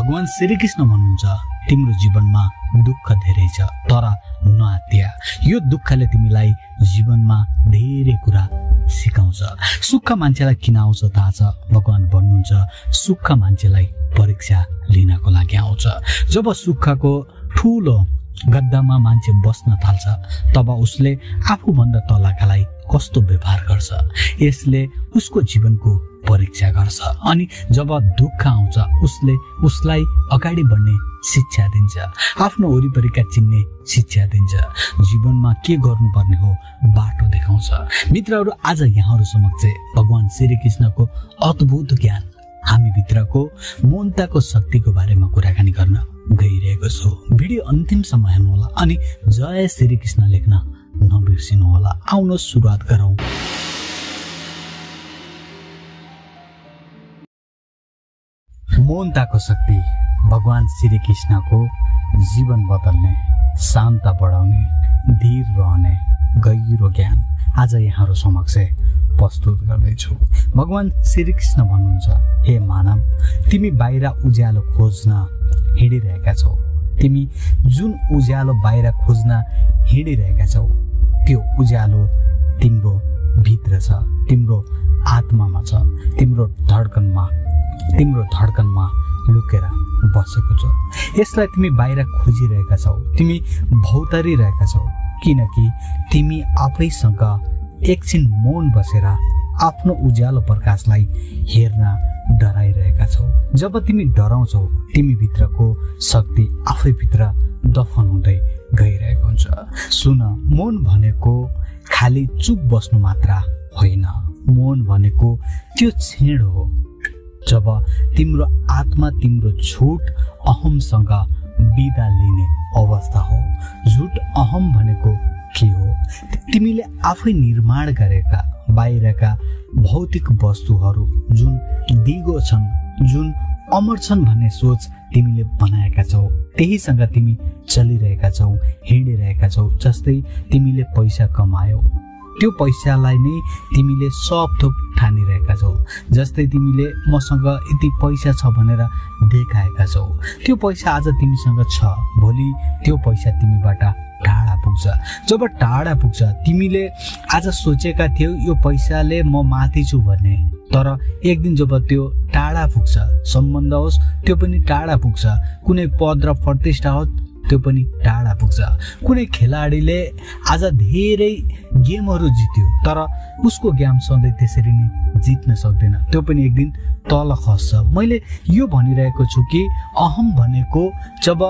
भगवान श्रीकृष्ण भन्नुहुन्छ तिम्रो जीवनमा दुःख धेरै छ तर नआत्या। यो दुःखले तिमीलाई जीवनमा धेरै कुरा सिकाउँछ। सुख मान्छेलाई किन आउँछ थाहा छ? भगवान भन्नुहुन्छ सुख मान्छेलाई परीक्षा लिनको लागि आउँछ। जब सुखको ठूलो गद्दामा मान्छे बस्न थाल्छ तब उसले आफूभन्दा तलकालाई कस्तो व्यवहार गर्छ यसले उसको जीवनको परीक्षा गर्छ। अनि जब दुःख आउँछ उसलाई अगाडि बढ्ने शिक्षा दिन्छ, आफ्नो वरिपरिका चिन्ने शिक्षा दिन्छ, जीवनमा के गर्नुपर्ने हो बाटो देखाउँछ। मित्रहरू, आज यहाँहरू समक्ष भगवान श्रीकृष्णको अद्भुत ज्ञान हामी भित्रको मौनताको शक्तिको बारेमा कुराकानी गर्न गइरहेको छु। भिडियो अन्तिमसम्म हेर्नुहोला अनि जय श्रीकृष्ण लेख्न नबिर्सिनुहोला। आउनुहोस् सुरुवात गरौँ। मौनताको शक्ति भगवान श्रीकृष्णको जीवन बदल्ने, शान्त बढाउने, धीर रहने गहिरो ज्ञान आज यहाँहरू समक्ष प्रस्तुत गर्दैछु। भगवान श्रीकृष्ण भन्नुहुन्छ हे मानव, तिमी बाहिर उज्यालो खोज्न हिँडिरहेका छौ। तिमी जुन उज्यालो बाहिर खोज्न हिँडिरहेका छौ त्यो उज्यालो तिम्रो भित्र छ, तिम्रो आत्मामा छ, तिम्रो धड्कनमा लुकेर बसेको छ। यसलाई तिमी बाहिर खोजिरहेका छौ, तिमी भौतारिरहेका छौ किनकि तिमी आफैसँग एकछिन मौन बसेर आफ्नो उज्यालो प्रकाशलाई हेर्न डराइरहेका छौ। जब तिमी डराउँछौ तिमी भित्रको शक्ति आफैभित्र दफन हुँदै गइरहेको हुन्छ। सुन, मौन भनेको खाली चुप बस्नु मात्र होइन। मौन भनेको त्यो क्षण हो जब तिम्रो आत्मा तिम्रो झुट अहमसँग बिदा लिने अवस्था हो। झुट अहम भनेको के हो? तिमीले आफै निर्माण गरेका बाहिरका भौतिक वस्तुहरू जुन दिगो छन्, जुन अमर छन् भन्ने सोच तिमीले बनाएका छौ, त्यहीसँग तिमी चलिरहेका छौ, हिँडिरहेका छौ। जस्तै तिमीले पैसा कमायौ, त्यो पैसालाई नै तिमीले सब थोक ठानिरहेका छौ। जस्तै तिमीले मसँग यति पैसा छ भनेर देखाएका छौ, त्यो पैसा आज तिमीसँग छ, भोलि त्यो पैसा तिमीबाट टाढा पुग्छ। जब टाढा पुग्छ तिमीले आज सोचेका थियौ यो पैसाले म माथि छु भन्ने, तर एक दिन जब त्यो टाढा पुग्छ, सम्बन्ध होस् त्यो पनि टाढा पुग्छ, कुनै पद र प्रतिष्ठा होस् त्यो पनि टाढा पुग्छ। कुनै खेलाडीले आज धेरै गेमहरू जित्यो तर उसको गेम सधैँ त्यसरी नै जित्न सक्दैन, त्यो पनि एक दिन तल खस्छ। मैले यो भनिरहेको छु कि अहम भनेको जब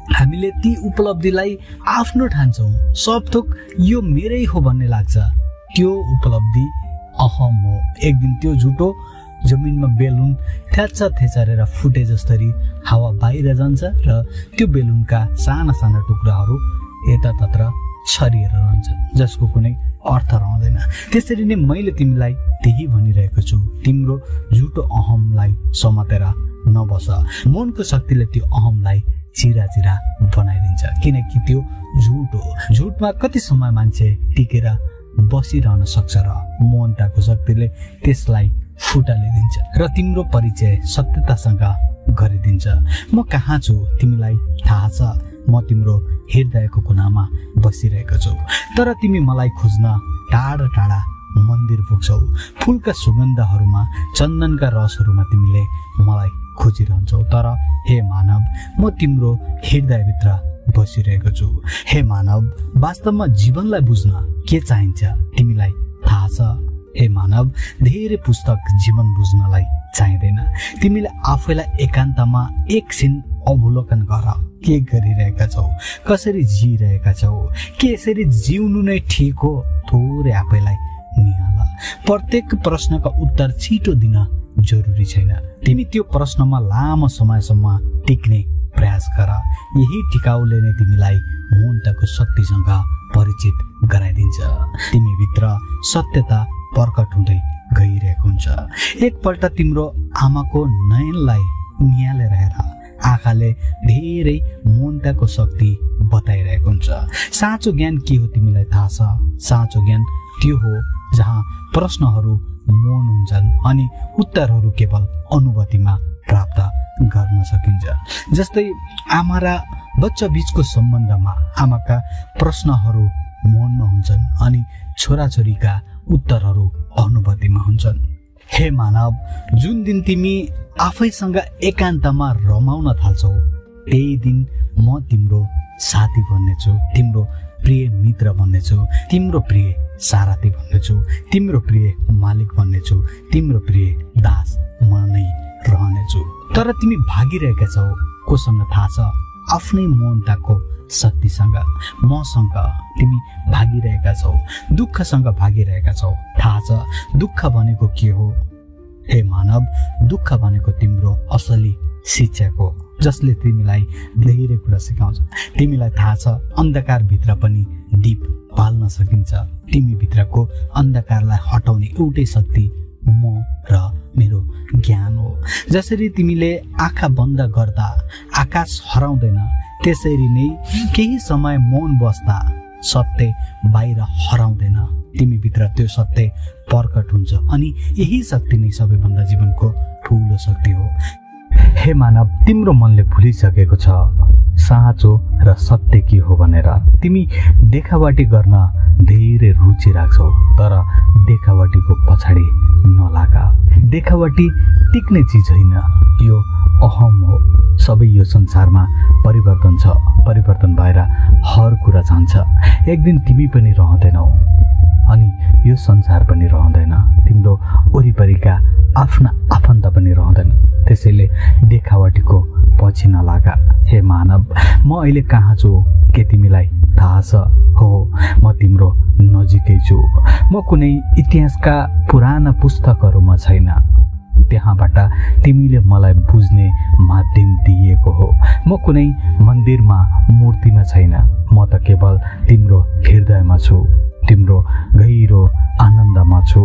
हामीले ती उपलब्धिलाई आफ्नो ठान्छौँ, सब थोक यो मेरै हो भन्ने लाग्छ, त्यो उपलब्धि अहम हो। एक दिन त्यो झुटो जमिनमा बेलुन थ्याच्च थेचरेर फुटे जसरी हावा बाहिर जान्छ र त्यो बेलुनका साना साना टुक्राहरू यतातत्र छरिएर रहन्छन् जसको कुनै अर्थ रहँदैन। त्यसरी नै मैले तिमीलाई त्यही भनिरहेको छु, तिम्रो झुटो अहमलाई समातेर नबस। मनको शक्तिले त्यो अहमलाई चिरा बनाइदिन्छ किनकि त्यो झुट हो। झुटमा कति समय मान्छे टिकेर बसिरहन सक्छ र मौनताको शक्तिले त्यसलाई फुटालिदिन्छ र तिम्रो परिचय सत्यतासँग गरिदिन्छ। म कहाँ छु तिमीलाई थाहा छ, म तिम्रो हृदयको कुनामा बसिरहेको छु, तर तिमी मलाई खोज्न टाढा टाढा मन्दिर पुग्छौ। फुलका सुगन्धहरूमा, चन्दनका रसहरूमा तिमीले मलाई खोजिरहन्छौ, तर हे मानव, म तिम्रो हृदयभित्र बसिरहेको छु। हे मानव, वास्तवमा जीवनलाई बुझ्न के चाहिन्छ तिमीलाई थाहा छ? हे मानव, धेरै पुस्तक जीवन बुझ्नलाई चाहिँदैन। तिमीले आफैलाई एकान्तमा एकछिन अवलोकन गर, के गरिरहेका छौ, कसरी जिइरहेका छौ, के यसरी जिउनु नै ठिक हो? थोरै आफैलाई निहाल। प्रत्येक प्रश्नका उत्तर छिटो दिन जरुरी छैन। तिमी त्यो प्रश्नमा लामो समयसम्म टिक्ने प्रयास गर। यही टिकाउले नै तिमीलाई मौनताको शक्तिसँग परिचित गराइदिन्छ। तिमीभित्र सत्यता प्रकट हुँदै गइरहेको हुन्छ। एकपल्ट तिम्रो आमाको नयनलाई निहालेर हेर, आँखाले धेरै मौनताको शक्ति बताइरहेको हुन्छ। साँचो ज्ञान के हो तिमीलाई थाहा छ? साँचो ज्ञान त्यो हो जहाँ प्रश्नहरू मौन हुन्छन् अनि उत्तरहरू केवल अनुभूतिमा प्राप्त गर्न सकिन्छ। जस्तै आमा र बच्चा बीचको सम्बन्धमा आमाका प्रश्नहरू मनमा हुन्छन् अनि छोराछोरीका उत्तरहरू अनुभूतिमा हुन्छन्। हे मानव, जुन दिन तिमी आफैसँग एकान्तमा रमाउन थाल्छौ त्यही दिन म तिम्रो साथी बन्नेछु, तिम्रो प्रिय मित्र बन्नेछु, तिम्रो प्रिय सारथी बन्नेछु, तिम्रो प्रिय मालिक बन्नेछु, तिम्रो प्रिय दास म नै रहनेछु। तर तिमी भागिरहेका छौ कोसँग थाहा छ? आफ्नै मौनताको शक्तिसँग, मसँग तिमी भागिरहेका छौ, दुःखसँग भागिरहेका छौ। थाहा छ दुःख भनेको के हो? हे मानव, दुःख भनेको तिम्रो असली शिक्षाको, जसले तिमीलाई धेरै कुरा सिकाउँछ। तिमीलाई थाहा छ अन्धकारभित्र पनि दीप बाल्न सकिन्छ। तिमी भित्रको अन्धकारलाई हटाउने एउटै शक्ति म र मेरो ज्ञान हो। जसरी तिमीले आँखा बन्द गर्दा आकाश हराउँदैन, त्यसरी नै केही समय मौन बस्दा सत्य बाहिर हराउँदैन। तिमी भित्र त्यो सत्य प्रकट हुन्छ अनि यही शक्ति नै सबैभन्दा जीवनको ठुलो शक्ति हो। हे मानव, तिम्रो मनले भुलिसकेको छ साँचो र सत्य के हो भनेर। तिमी देखावटी गर्न धेरै रुचि राख्छौ, तर देखावटीको पछाडि नलाग। देखावटी टिक्ने चिज होइन, यो अहम हो। सबै यो संसारमा परिवर्तन छ, परिवर्तन भएर हर कुरा जान्छ। एक दिन तिमी पनि रहँदैनौ अनि यो संसार पनि रहँदैन, तिम्रो वरिपरिका आफ्ना आफन्त पनि रहँदैन। त्यसैले देखावटीको पछि नलाग। हे मानव, म अहिले कहाँ छु के तिमीलाई थाहा छ? हो, म तिम्रो नजिकै छु। म कुनै इतिहासका पुराना पुस्तकहरूमा छैन, त्यहाँबाट तिमीले मलाई बुझ्ने माध्यम दिएको हो। म कुनै मन्दिरमा मूर्तिमा छैन, म त केवल तिम्रो हृदयमा छु, तिम्रो गहिरो आनन्दमा छु,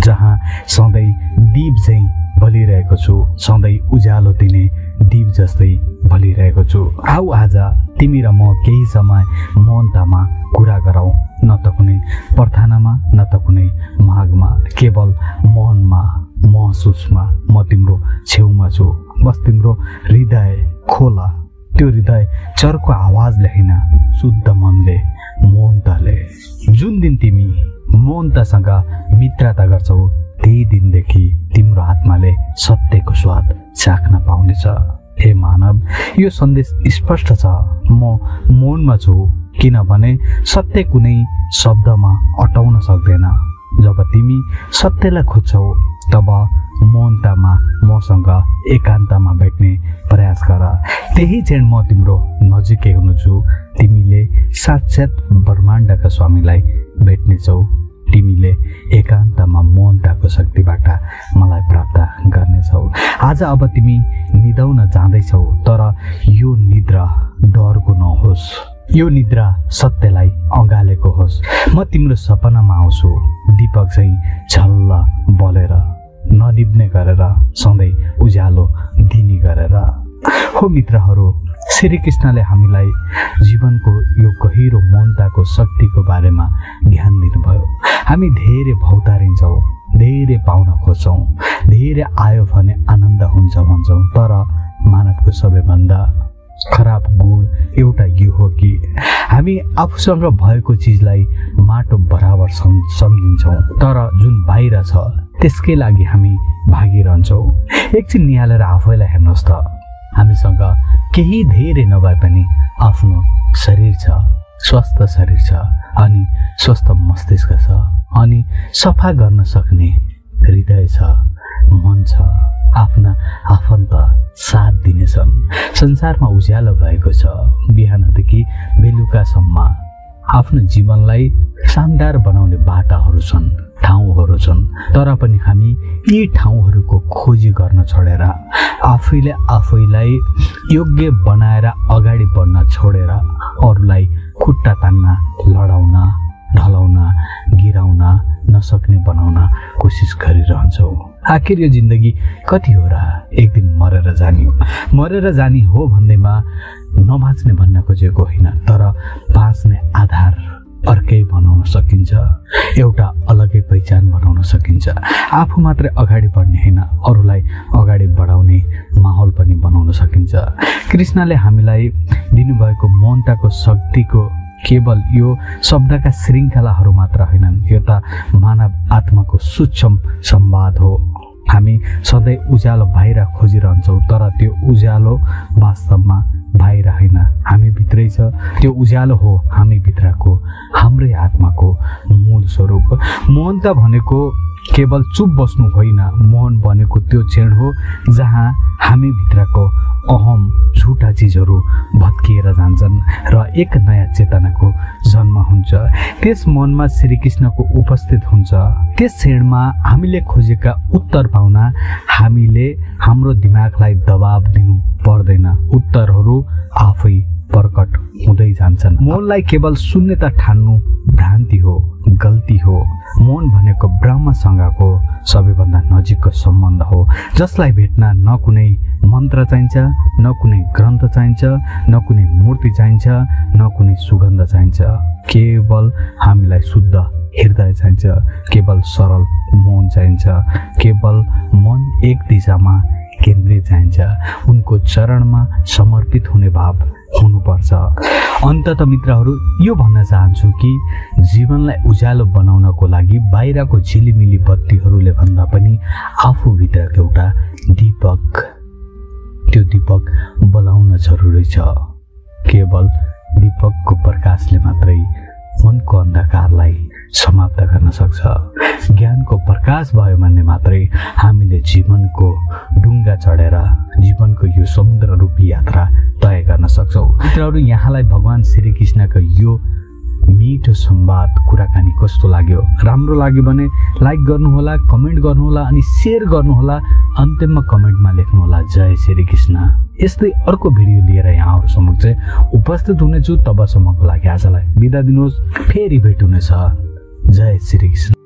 जहाँ सधैँ दीप झैँ बलिरहेको छु, सधैँ उज्यालो दिने दीप जस्तै बलिरहेको छु। आऊ आज तिमी र म केही समय मौनतामा कुरा गरौँ, न त कुनै प्रार्थनामा न त कुनै मागमा, केवल मौनमा महसुसमा। म तिम्रो छेउमा छु, बस तिम्रो हृदय खोला। त्यो हृदय चर्को आवाजले होइन, शुद्ध मनले, मौनताले। जुन दिन तिमी मौनतासँग मित्रता गर्छौ त्यही दिनदेखि तिम्रो आत्माले सत्यको स्वाद चाख्न पाउनेछ। हे मानव, यो सन्देश स्पष्ट छ। म मौनमा छु किनभने सत्य कुनै शब्दमा अटाउन सक्दैन। जब तिमी सत्यलाई खोज्छौ तब मौनतामा मसँग एकान्तमा भेट्ने प्रयास गर। त्यही क्षण म तिम्रो नजिकै हुनेछु। तिमीले साक्षात् ब्रह्माण्डका स्वामीलाई भेट्नेछौ। तिमीले एकान्तमा मौनताको शक्तिबाट मलाई प्राप्त गर्नेछौ। आज अब तिमी निदाउन जाँदैछौ, तर यो निद्रा डरको नहोस्, यो निद्रा सत्यलाई अँगालेको होस्। म तिम्रो सपनामा आउँछु, दीपक चाहिँ झल्ल बलेर, ननिब्ने गरेर, सधैँ उज्यालो दिने गरेर। हो मित्रहरू, श्री कृष्णले हामीलाई जीवनको यो गहिरो मौनताको शक्तिको बारेमा ज्ञान दिनुभयो। हामी धेरै भौतारिन्छौँ, धेरै पाउन खोज्छौँ, धेरै आयो भने आनन्द हुन्छ भन्छौँ, तर मानवको सबैभन्दा खराब गुण एउटा यो हो कि हामी आफूसँग भएको चिजलाई माटो बराबर सम्झिन्छौँ, तर जुन बाहिर छ त्यसकै लागि हामी भागिरहन्छौँ। एकछिन निहालेर आफैलाई हेर्नुहोस् त, हामीसँग केही धेरै नभए पनि आफ्नो शरीर छ, स्वस्थ शरीर छ अनि स्वस्थ मस्तिष्क छ अनि सफा गर्न सक्ने हृदय छ, मन छ, आफ्ना आफन्त साथ दिनेछन्। संसारमा उज्यालो भएको छ। बिहानदेखि बेलुकासम्म आफ्नो जीवनलाई शानदार बनाउने बाटाहरू छन्, ठाउँहरू छन्, तर पनि हामी यी ठाउँहरूको खोजी गर्न छोडेर, आफैलाई योग्य बनाएर अगाडि बढ्न छोडेर अरूलाई खुट्टा तान्न, लडाउन, ढलाउन, गिराउन नसक्ने बनाउन कोसिस गरिरहन्छौँ। आखिर यो जिन्दगी कति हो र? एक दिन मरेर जाने हो। मरेर जाने हो भन्दैमा नबाँच्ने भन्न खोजेको होइन, तर बाँच्ने आधार अर्कै बनाउन सकिन्छ, एउटा अलगै पहिचान बनाउन सकिन्छ। आफू मात्रै अगाडि बढ्ने होइन, अरूलाई अगाडि बढाउने माहौल पनि बनाउन सकिन्छ। कृष्णले हामीलाई दिनुभएको मौनताको शक्तिको केवल यो शब्दका श्रृङ्खलाहरू मात्र होइनन्, यो त मानव आत्माको सूक्ष्म संवाद हो। हामी सधैँ उज्यालो बाहिर खोजिरहन्छौँ, तर त्यो उज्यालो वास्तवमा बाहिर होइन, हामी भित्रै छ। त्यो उज्यालो हो हामी भित्रको, हाम्रै आत्माको मूल स्वरूप। मौनता भनेको केवल चुप बस्नु होइन, मौन भनेको त्यो क्षण हो जहाँ हामी भित्रको अहम झुटा चिजहरू भत्किएर जान्छन् र एक नयाँ चेतनाको जन्म हुन्छ। त्यस मनमा श्रीकृष्णको उपस्थित हुन्छ। त्यस क्षणमा हामीले खोजेका उत्तर पाउन हामीले हाम्रो दिमागलाई दबाब दिनु पर्दैन, उत्तरहरू आफै प्रकट हुँदै जान्छन्। मौनलाई केवल शून्यता ठान्नु भ्रान्ति हो, गल्ती हो। मौन भनेको ब्रह्मसँगको सबैभन्दा नजिकको सम्बन्ध हो, जसलाई भेट्न न कुनै मन्त्र चाहिन्छ, न कुनै ग्रन्थ चाहिन्छ, न कुनै मूर्ति चाहिन्छ, न कुनै सुगन्ध चाहिन्छ। केवल हामीलाई शुद्ध हृदय चाहिन्छ, केवल सरल मौन चाहिन्छ, केवल मन एक दिशामा केन्द्रित चाहिन्छ। उनको चरणमा समर्पित हुने भाव हुनुपर्छ। अन्तत मित्रहरू, यो भन्न चाहन्छु कि जीवनलाई उज्यालो बनाउनको लागि बाहिरको झिलिमिली बत्तीहरूले भन्दा पनि आफूभित्रको एउटा दीपक, त्यो दीपक बलाउन जरुरी छ। केवल दीपकको प्रकाशले मात्रै मनको अन्धकारलाई समाप्त गर्न सक्छ। ज्ञानको प्रकाश भयो भने मात्रै हामीले जीवनको डुङ्गा चढेर जीवनको यो समुद्र रूपी यात्रा तय गर्न सक्छौँ। मित्रहरू, यहाँलाई भगवान श्रीकृष्णको यो मिठो संवाद कुराकानी कस्तो लाग्यो? राम्रो लाग्यो भने लाइक गर्नुहोला, कमेन्ट गर्नुहोला अनि सेयर गर्नुहोला। अन्तिममा कमेन्टमा लेख्नुहोला जय श्रीकृष्ण। यस्तै अर्को भिडियो लिएर यहाँहरू समक्ष उपस्थित हुनेछु। तबसम्मको लागि आजलाई बिदा दिनुहोस्, फेरि भेट हुनेछ। जय श्रीकृष्ण।